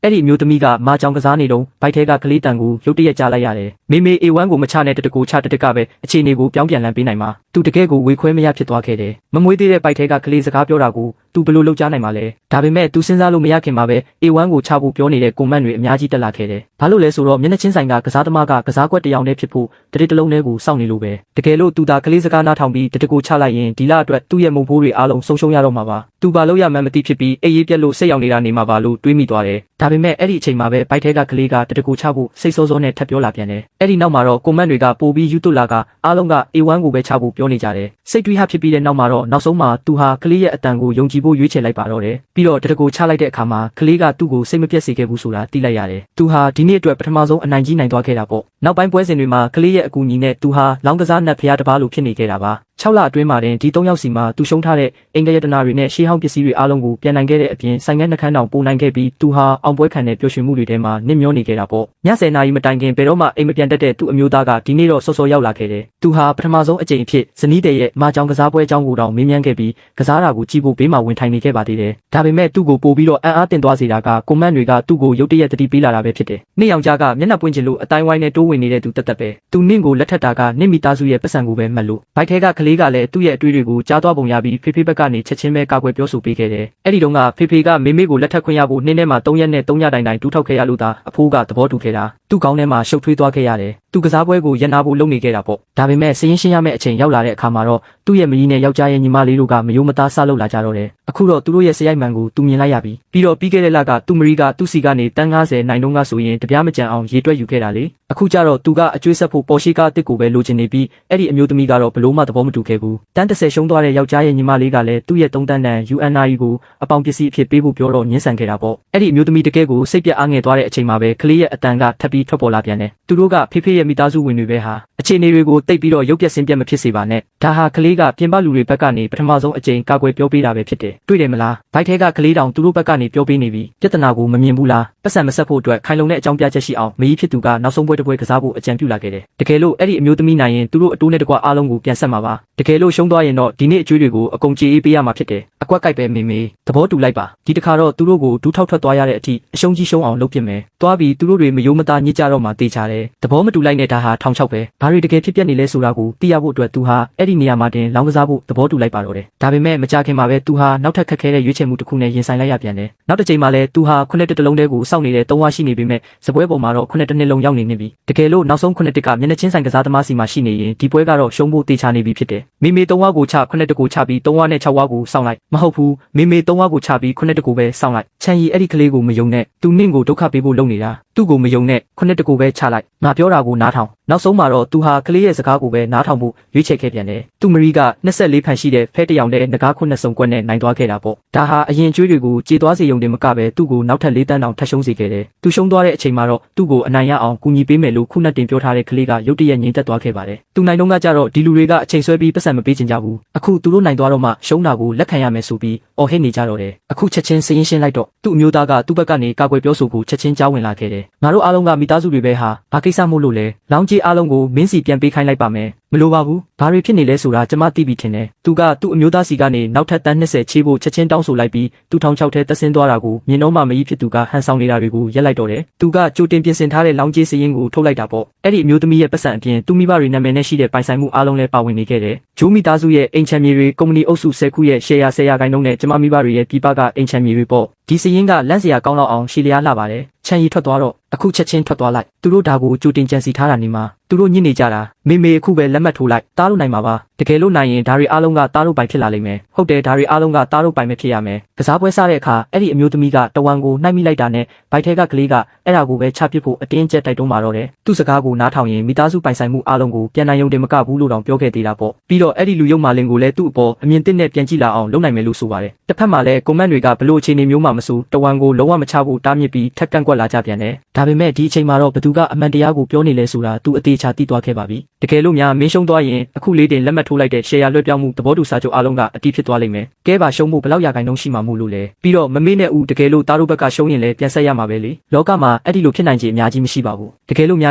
အဲ့ဒီအမျိုးသမီးကမာကြောင်ကစားနေတော့ဘိုက်ထဲကကလေးတန်ကိုရုတ်တရက်ကြားလိုက်ရတယ်မေမေ A1 ကိုမချနဲ့တတကိုချတတကပဲအခြေအနေကိုပြောင်းပြန်လန်းပေးနိုင်မှာသူတကယ်ကိုဝေခွဲမရဖြစ်သွားခဲ့တယ်မမွေးသေးတဲ့ဘိုက်ထဲကကလေးစကားပြောတာကိုသူဘလို့လောက်ကြားနိုင်မှာလဲဒါပေမဲ့သူစဉ်းစားလို့မရခင်မှာပဲ A1 ကိုချဖို့ပြောနေတဲ့ကွန်မန့်တွေအများကြီးတက်လာခဲ့တယ်ဘာလို့လဲဆိုတော့မျက်နှာချင်းဆိုင်ကကစားသမားကကစားကွက်တယောက်နဲ့ဖြစ်ဖို့တတိတလုံးနဲ့ကိုစောင့်နေလို့ပဲတကယ်လို့သူသာကလေးစကားနားထောင်ပြီးတတကိုချလိုက်ရင်ဒီလအတွက်သူ့ရဲ့မုံဖိုးတွေအားလုံးဆုံးရှုံးရတော့မှာပါသူဘာလို့ရမှန်းမသိဖြစ်ပြီးအေးရေးပြက်လို့စိတ်ရောက်နေတာနေမှာပါလို့တွေးမိသွားတယ်ဒါပေမဲ့အဲ့ဒီအချိန်မှာပဲဘိုက်ထဲကကလေးကတတကိုချဖို့စိတ်စောစောနဲ့ထပ်ပြောလာပြန်တယ်အဲ့ဒီနောက်မှာတော့ကွန်မန့်တွေကပိုပြီးယူသွလာကအားလုံးက A1 ကိုပဲချဖို့ပြောနေကြတယ်စိတ်တွေးဟဖြစ်ပြီးတဲ့နောက်မှာတော့နောက်ဆုံးမှာသူဟာကလေးရဲ့အတန်ကိုယုံကြည်ဖို့ရွေးချယ်လိုက်ပါတော့တယ်ပြီးတော့တတကိုချလိုက်တဲ့အခါမှာကလေးကသူ့ကိုစိတ်မပြတ်စေခဲ့ဘူးဆိုတာသိလိုက်ရတယ်သူဟာဒီနေ့အတွက်ပထမဆုံးအနိုင်ကြီးနိုင်သွားခဲ့တာပေါ့နောက်ပိုင်းပွဲစဉ်တွေမှာကလေးရဲ့အကူအညီနဲ့သူဟာလောင်းကစားနတ်ဖျားတစ်ပါးလိုဖြစ်နေခဲ့တာပါ6လအတွင်းမှာတင်ဒီ3ယောက်စီမှာသူရှုံးထားတဲ့အင်္ဂယတနာတွေနဲ့ရှေးဟောင်းပစ္စည်းတွေအားလုံးကိုပြန်နိုင်ခဲ့တဲ့အပြင်ဆိုင်ငန်းနှခမ်းတောင်ပုံနိုင်ခဲ့ပြီးသူဟာအောင်ပွဲခံတဲ့ပျော်ရွှင်မှုတွေထဲမှာနစ်မျောနေခဲ့တာပေါ့ည10နာရီမတိုင်ခင်ဘယ်တော့မှအိမ်မပြန်တတ်တဲ့သူ့အမျိုးသားကဒီနေ့တော့စောစောရောက်လာခဲ့တယ်သူဟာပထမဆုံးအကြိမ်အဖြစ်ဇနီးတဲ့ရဲ့မာကြောင်ကစားပွဲအကြောင်းကိုတောင်မေးမြန်းခဲ့ပြီးကစားတာကိုကြည့်ဖို့ဘေးမှာဝင်ထိုင်နေခဲ့ပါသေးတယ်ဒါပေမဲ့သူ့ကိုပို့ပြီးတော့အံ့အားတင်သွားစေတာကကွန်မန့်တွေကသူ့ကိုရုတ်တရက်တတိပေးလာတာပဲဖြစ်တယ်နေ့ယောက်ျားကမျက်နှာပွင့်ချင်လို့အတိုင်းဝိုင်းနဲ့တိုးဝင်နေတဲ့သူတက်တက်ပဲသူနင့်ကိုလက်ထပ်တာကနင့်မိသားစုရဲ့ပတ်စံကိုပဲမှတ်လို့ဘိုက်ထဲကကလေးကလည်းသူ့ရဲ့အတွေ့တွေကိုကြားသွားပုံရပြီးဖေဖေဘက်ကနေချက်ချင်းပဲကာကွယ်ပြောဆိုပေးခဲ့တယ်အဲ့ဒီတုန်းကဖေဖေကမေမေကိုလက်ထပ်ခွင့်ရဖို့နှင်းထဲမှာ3ရက်နဲ့3ညတိုင်တိုင်တူးထောက်ခဲ့ရလို့သာအဖိုးကသဘောတူခဲ့တာသူ့ကောင်းထဲမှာရှုပ်ထွေးသွားခဲ့ရတယ်သူကစားပွဲကိုရန်နာဖို့လုပ်နေခဲ့တာပေါ့ဒါပေမဲ့စရင်ရှင်းရမယ့်အချိန်ရောက်လာတဲ့အခါမှာတော့သူ့ရဲ့မကြီးနဲ့ယောက်ျားရဲ့ညီမလေးတို့ကမယိုမသားဆလုပ်လာကြတော့တယ်အခုတော့သူတို့ရဲ့စရိုက်မှန်ကိုသူမြင်လိုက်ရပြီပြီးတော့ပြီးခဲ့တဲ့လကသူ့မရီကသူ့စီကနေတန်း90နိုင်တုန်းကဆိုရင်တပြားမကြံအောင်ရေတွက်ယူခဲ့တာလေအခုကျတော့သူကအကျွေးဆက်ဖို့ပေါ်ရှိကားတစ်ကိုပဲလိုချင်နေပြီးအဲ့ဒီအမျိုးသမီးကတော့ဘလို့မှသဘောမတူခဲ့ဘူးတန်း30ရှုံးသွားတဲ့ယောက်ျားရဲ့ညီမလေးကလည်းသူ့ရဲ့3တန်းတန် UNI ကိုအပေါင်ပစ္စည်းအဖြစ်ပေးဖို့ပြောတော့ညှင်းဆန်ခဲ့တာပေါ့အဲ့ဒီအမျိုးသမီးတကယ်ကိုစိတ်ပြတ်အားငယ်သွားတဲ့အချိန်မှာပဲကလေးရဲ့အတန်ကထပ်ပြီးထွက်ပေါ်လာပြန်တယ်သူတို့ကဖေဖေရဲ့မိသားစုဝင်တွေပဲဟာအခြေအနေတွေကိုတိတ်ပြီးတော့ရုပ်ပြက်ဆင်းပြတ်မဖြစ်စေပါနဲ့ဒါဟာကလေးကပြင်ပလူတွေဘက်ကနေပထမဆုံးအကြိမ်ကာကွယ်ပြောပေးတာပဲဖြစ်တယ်တွေ့တယ်မလားဘိုက်ထဲကကလေးတောင်သူတို့ဘက်ကနေပြောပေးနေပြီပြဿနာကိုမမြင်ဘူးလားပတ်စံမဆက်ဖို့အတွက်ခိုင်လုံတဲ့အကြောင်းပြချက်ရှိအောင်မကြီးဖြစ်သူကနောက်ဆုံးပွဲတစ်ပွဲကစားဖို့အကြံပြုလာခဲ့တယ်တကယ်လို့အဲ့ဒီအမျိုးသမီးနိုင်ရင်သူတို့အတိုးနဲ့တကွအားလုံးကိုပြန်ဆက်မှာပါတကယ်လို့ရှုံးသွားရင်တော့ဒီနေ့အကျွေးတွေကိုအကုန်ကြေးပေးရမှာဖြစ်တယ်အကွက်ကြိုက်ပဲမေမေသဘောတူလိုက်ပါဒီတစ်ခါတော့သူတို့ကိုဒူးထောက်ထွက်သွားရတဲ့အထိအရှုံးကြီးရှုံးအောင်လုပ်ပြမယ်သွားပြီးသူတို့တွေမယိုးမသားညစ်ကြတော့မှတေးချတယ်သဘောမတူလိုက်နဲ့ဒါဟာထောင်ချောက်ပဲဘာတွေတကယ်ဖြစ်ပျက်နေလဲဆိုတာကိုသိရဖို့အတွက်သူဟာအဲ့ဒီနေရာမှာတင်လောင်းကစားဖို့သဘောတူလိုက်ပါတော့တယ်ဒါပေမဲ့မကြခင်မှာပဲသူဟာနောက်ထပ်ခက်ခဲတဲ့ရွေးချယ်မှုတစ်ခုနဲ့ရင်ဆိုင်လိုက်ရပြန်တယ်နောက်တစ်ချိန်မှာလည်းသူဟာခုနှစ်တစ်လုံးတည်းကိုစောင့်နေတဲ့3ဝါရှိနေပေမဲ့စပွဲပေါ်မှာတော့ခုနှစ်တစ်နှစ်လုံးရောက်နေပြီတကယ်လို့နောက်ဆုံးခုနှစ်တစ်ကမျက်နှာချင်းဆိုင်ကစားသမားစီမှာရှိနေရင်ဒီပွဲကတော့ရှုံးဖို့တေချာနေပြီဖြစ်တယ်မေမေ3ဝါကိုချခုနှစ်တစ်ကိုချပြီး3ဝါနဲ့6ဝါကိုစောင့်လိုက်မဟုတ်ဘူးမေမေ3ဝါကိုချပြီးခုနှစ်တစ်ကိုပဲစောင့်လိုက်ချန်ရီအဲ့ဒီကလေးကိုမယုံနဲ့သူနင့်ကိုဒုက္ခပေးဖို့လုပ်နေတာသူ့ကိုမယုံနဲ့ခုနှစ်တစ်ကိုပဲချလိုက်ငါပြောတာကိုနားထောင်နောက်ဆုံးမှာတော့သူဟာကလေးရဲ့စကားကိုပဲနားထောင်ဖို့ရွေးချယ်ခဲ့ပြန်တယ်သူမရီက24ဖန်ရှိတဲ့ဖဲတယောက်နဲ့ငကား9စုံကွက်နဲ့နိုင်သွားခဲ့တာပေါ့ဒါဟာအရင်ကျွေးတွေကိုကြေသွားစေရုံတင်မကပဲသူ့ကိုနောက်ထပ်4တန်းတောင်ထပ်ရှုံးစေခဲ့တယ်သူရှုံးသွားတဲ့အချိန်မှာတော့သူ့ကိုအနိုင်ရအောင်ကူညီပေးမယ်လို့ခုနှစ်တင်ပြောထားတဲ့ကလေးကရုတ်တရက်ငြိမ်သက်သွားခဲ့ပါတယ်သူနိုင်တော့ကကြတော့ဒီလူတွေကအချိန်ဆွဲပြီးပတ်စံမပေးချင်ကြဘူးအခုသူတို့နိုင်သွားတော့မှရှုံးတာကိုလက်ခံရမယ်ဆိုပြီးအော်ဟစ်နေကြတော့တယ်အခုချက်ချင်းစရင်ရှင်းလိုက်တော့သူ့အမျိုးသားကသူ့ဘက်ကနေကာကွယ်ပြောဆိုဖို့ချက်ချင်းကြားဝင်လာခဲ့တယ်ငါတို့အားလုံးကမိသားစုတွေပဲဟာဘာကိစ္စမို့လို့လဲလောင်းကြီးအားလုံးကိုမင်းစီပြန်ပေးခိုင်းလိုက်ပါမယ်မလိုပါဘူးဘာတွေဖြစ်နေလဲဆိုတာကျမသိပြီထင်တယ်သူကသူ့အမျိုးသားစီကနေနောက်ထပ်တန်း20ချေးဖို့ချက်ချင်းတောင်းဆိုလိုက်ပြီးသူ့ထောင်ချောက်ထဲတက်ဆင်းသွားတာကိုမြင်တော့မှမကြီးဖြစ်သူကဟန်ဆောင်နေတာတွေကိုရက်လိုက်တော့တယ်သူကကြိုတင်ပြင်ဆင်ထားတဲ့လောင်းကြီးစရင်ကိုထုတ်လိုက်တာပေါ့အဲ့ဒီအမျိုးသမီးရဲ့ပတ်စံအပြင်သူ့မိဘတွေနာမည်နဲ့ရှိတဲ့ပိုင်ဆိုင်မှုအားလုံးလည်းပါဝင်နေခဲ့တယ်ဂျိုးမိသားစုရဲ့အိမ်ချမ်းမြေတွေကုမ္ပဏီအုပ်စု10ခုရဲ့ရှယ်ယာ10%နဲ့ကျမမိဘတွေရဲ့ပြည်ပကအိမ်ချမ်းမြေတွေပေါ့ဒီစရင်ကလန့်စရာကောင်းတော့အောင်ရှည်လျားလာပါတယ်ချန်ရီထွက်သွားတော့အခုချက်ချင်းထွက်သွားလိုက်သူတို့ဒါကိုကြိုတင်ကြံစီထားတာနေမှာသူတို့ညစ်နေကြတာမေအခုပဲလက်မှတ်ထိုးလိုက်တားလို့နိုင်မှာပါတကယ်လို့နိုင်ရင်ဒါတွေအားလုံးကတားလို့ပိုင်ဖြစ်လာလိမ့်မယ်ဟုတ်တယ်ဒါတွေအားလုံးကတားလို့ပိုင်ပဲဖြစ်ရမယ်ကစားပွဲစားတဲ့အခါအဲ့ဒီအမျိုးသမီးကတဝံကိုနှိုက်မိလိုက်တာနဲ့ဘိုက်ထဲကကလေးကအဲ့ဒါကိုပဲချပစ်ဖို့အတင်းကျပ်တိုက်တွန်းมาတော့တယ်သူ့စကားကိုနားထောင်ရင်မိသားစုပိုင်ဆိုင်မှုအားလုံးကိုပြန်နိုင်ရုံတင်မကဘူးလို့တောင်ပြောခဲ့သေးတာပေါ့ပြီးတော့အဲ့ဒီလူယုံမာလင်ကိုလည်းသူ့အပေါ်အမြင်သစ်နဲ့ပြန်ကြည့်လာအောင်လုပ်နိုင်မယ်လို့ဆိုပါတယ်တစ်ဖက်မှာလည်းကွန်မန့်တွေကဘလို့အခြေအနေမျိုးမှမဆိုတဝံကိုလုံးဝမချဖို့တားမြစ်ပြီးထက်ကန့်ကွက်လာကြပြန်တယ်ဒါပေမဲ့ဒီအချိန်မှာတော့ဘသူကအမှန်တရားကိုပြောနေလဲဆိုတာသူအသေးချာသိသွားခဲ့ပါပြီတကယ်လို့များမင်းရှုံးသွားရင်အခုလေးတင်လက်မှတ်ထိုးလိုက်တဲ့ရှယ်ယာလွှဲပြောင်းမှုသဘောတူစာချုပ်အားလုံးကအတိဖြစ်သွားလိမ့်မယ်ကဲပါရှုံးဖို့ဘလောက်ရာခိုင်နှုန်းရှိမှာမို့လို့လဲပြီးတော့မမေ့နဲ့ဦးတကယ်လို့တားတို့ဘက်ကရှုံးရင်လည်းပြန်ဆက်ရမှာပဲလေလောကမှာအဲ့ဒီလိုဖြစ်နိုင်ခြေအများကြီးမရှိပါဘူးတကယ်လို့မျ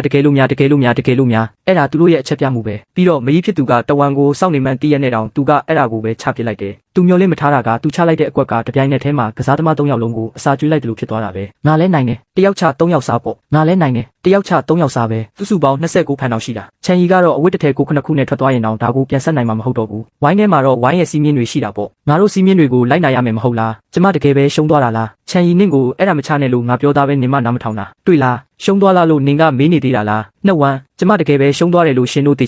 ားအဲ့ဒါသူတို့ရဲ့အချက်ပြမှုပဲပြီးတော့မကြီးဖြစ်သူကတဝံကိုစောင့်နေမှန်းတည့်ရနဲ့တောင်သူကအဲ့ဒါကိုပဲချပစ်လိုက်တယ်သူ သူမျောလင့်မထားတာကသူချလိုက်တဲ့အကွက်ကတပြိုင်နက်တည်းမှာကစားသမား3ယောက်လုံးကိုအစာကျွေးလိုက်တယ်လို့ဖြစ်သွားတာပဲငါလဲနိုင်တယ်တယောက်ချ3ယောက်စားပေါ့ငါလဲနိုင်တယ်တယောက်ချ3ယောက်စားပဲစုစုပေါင်း29ဖန်တောင်ရှိတာချန်ရီကတော့အဝတ်တစ်ထည်ကို9ခုနဲ့ထွက်သွားရင်တော့ဒါကိုပြန်ဆက်နိုင်မှာမဟုတ်တော့ဘူးဝိုင်းထဲမှာတော့ဝိုင်းရဲ့စီးမြင့်တွေရှိတာပေါ့ငါတို့စီးမြင့်တွေကိုလိုက်နိုင်ရမယ်မဟုတ်လားကျမတကယ်ပဲရှုံးသွားတာလားချန်ရီနင့်ကိုအဲ့ဒါမချနဲ့လို့ငါပြောသားပဲနင်မနားမထောင်တာတွေ့လားရှုံးသွားလားလို့နင်ကမေးနေသေးတာလားနှုတ်ဝမ်းကျမတကယ်ပဲရှုံးသွားတယ်လို့ရှင်တို့သိချ